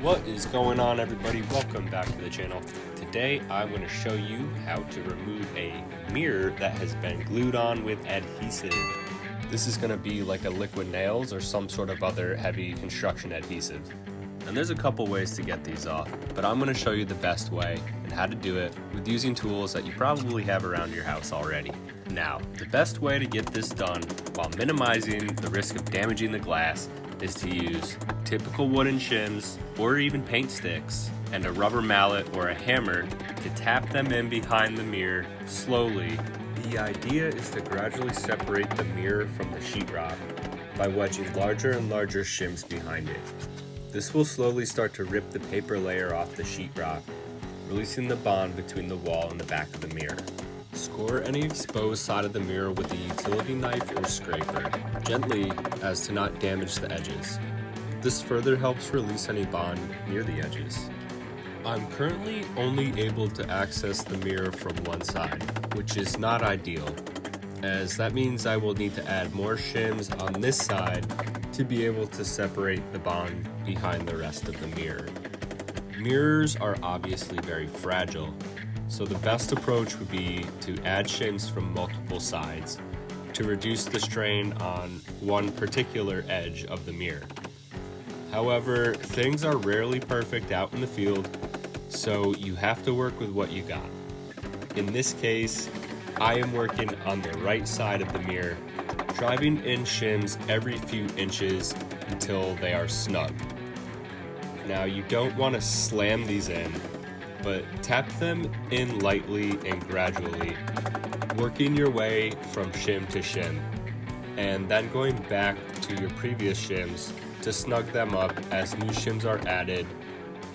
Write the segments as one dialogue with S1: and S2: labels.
S1: What is going on, everybody? Welcome back to the channel. Today I'm going to show you how to remove a mirror that has been glued on with adhesive. This is going to be like a liquid nails or some sort of other heavy construction adhesive. And there's a couple ways to get these off, but I'm going to show you the best way and how to do it with using tools that you probably have around your house already. Now, the best way to get this done while minimizing the risk of damaging the glass is to use typical wooden shims or even paint sticks and a rubber mallet or a hammer to tap them in behind the mirror slowly. The idea is to gradually separate the mirror from the sheetrock by wedging larger and larger shims behind it. This will slowly start to rip the paper layer off the sheetrock, releasing the bond between the wall and the back of the mirror. Score any exposed side of the mirror with a utility knife or scraper, gently as to not damage the edges. This further helps release any bond near the edges. I'm currently only able to access the mirror from one side, which is not ideal, as that means I will need to add more shims on this side to be able to separate the bond behind the rest of the mirror. Mirrors are obviously very fragile, so the best approach would be to add shims from multiple sides to reduce the strain on one particular edge of the mirror. However, things are rarely perfect out in the field, so you have to work with what you got. In this case, I am working on the right side of the mirror, driving in shims every few inches until they are snug. Now, you don't want to slam these in, but tap them in lightly and gradually, working your way from shim to shim, and then going back to your previous shims to snug them up as new shims are added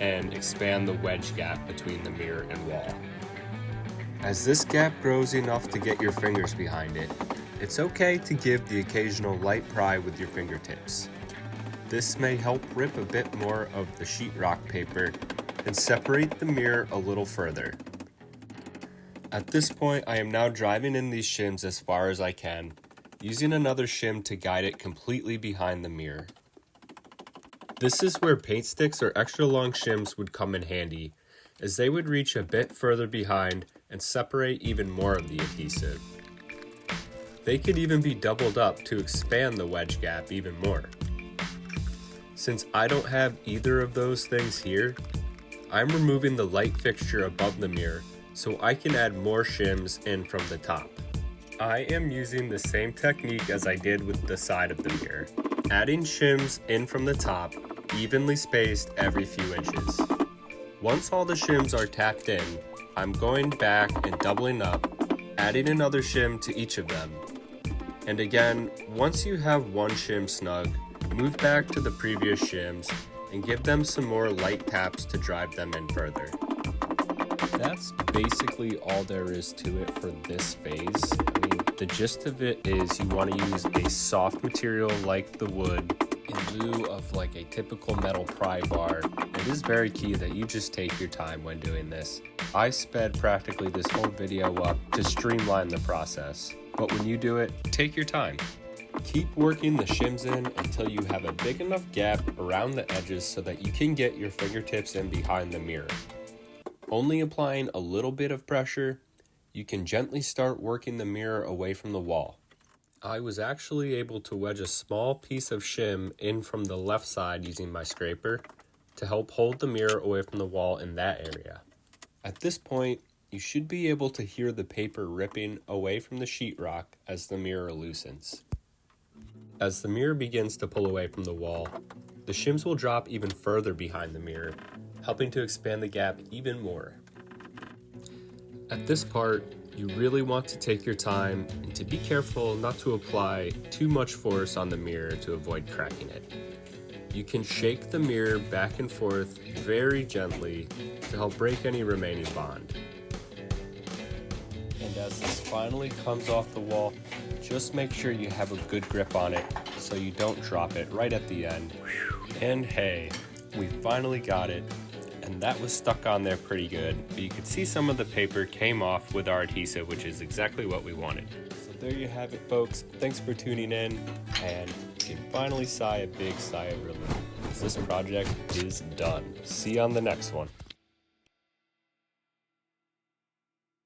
S1: and expand the wedge gap between the mirror and wall. As this gap grows enough to get your fingers behind it, it's okay to give the occasional light pry with your fingertips. This may help rip a bit more of the sheetrock paper and separate the mirror a little further. At this point, I am now driving in these shims as far as I can, using another shim to guide it completely behind the mirror. This is where paint sticks or extra long shims would come in handy, as they would reach a bit further behind and separate even more of the adhesive. They could even be doubled up to expand the wedge gap even more. Since I don't have either of those things here, I'm removing the light fixture above the mirror so I can add more shims in from the top. I am using the same technique as I did with the side of the mirror, adding shims in from the top, evenly spaced every few inches. Once all the shims are tapped in, I'm going back and doubling up, adding another shim to each of them. And again, once you have one shim snug, move back to the previous shims and give them some more light taps to drive them in further. That's basically all there is to it for this phase. The gist of it is you want to use a soft material like the wood in lieu of like a typical metal pry bar. It is very key that you just take your time when doing this. I sped practically this whole video up to streamline the process, but when you do it, take your time. Keep working the shims in until you have a big enough gap around the edges so that you can get your fingertips in behind the mirror. Only applying a little bit of pressure, you can gently start working the mirror away from the wall. I was actually able to wedge a small piece of shim in from the left side using my scraper to help hold the mirror away from the wall in that area. At this point, you should be able to hear the paper ripping away from the sheetrock as the mirror loosens. As the mirror begins to pull away from the wall, the shims will drop even further behind the mirror, helping to expand the gap even more. At this part, you really want to take your time and to be careful not to apply too much force on the mirror to avoid cracking it. You can shake the mirror back and forth very gently to help break any remaining bond. And as this finally comes off the wall, just make sure you have a good grip on it so you don't drop it right at the end. And hey, we finally got it. And that was stuck on there pretty good, but you could see some of the paper came off with our adhesive, which is exactly what we wanted. So there you have it, folks. Thanks for tuning in, and you can finally sigh a big sigh of relief. this project is done. See you on the next one.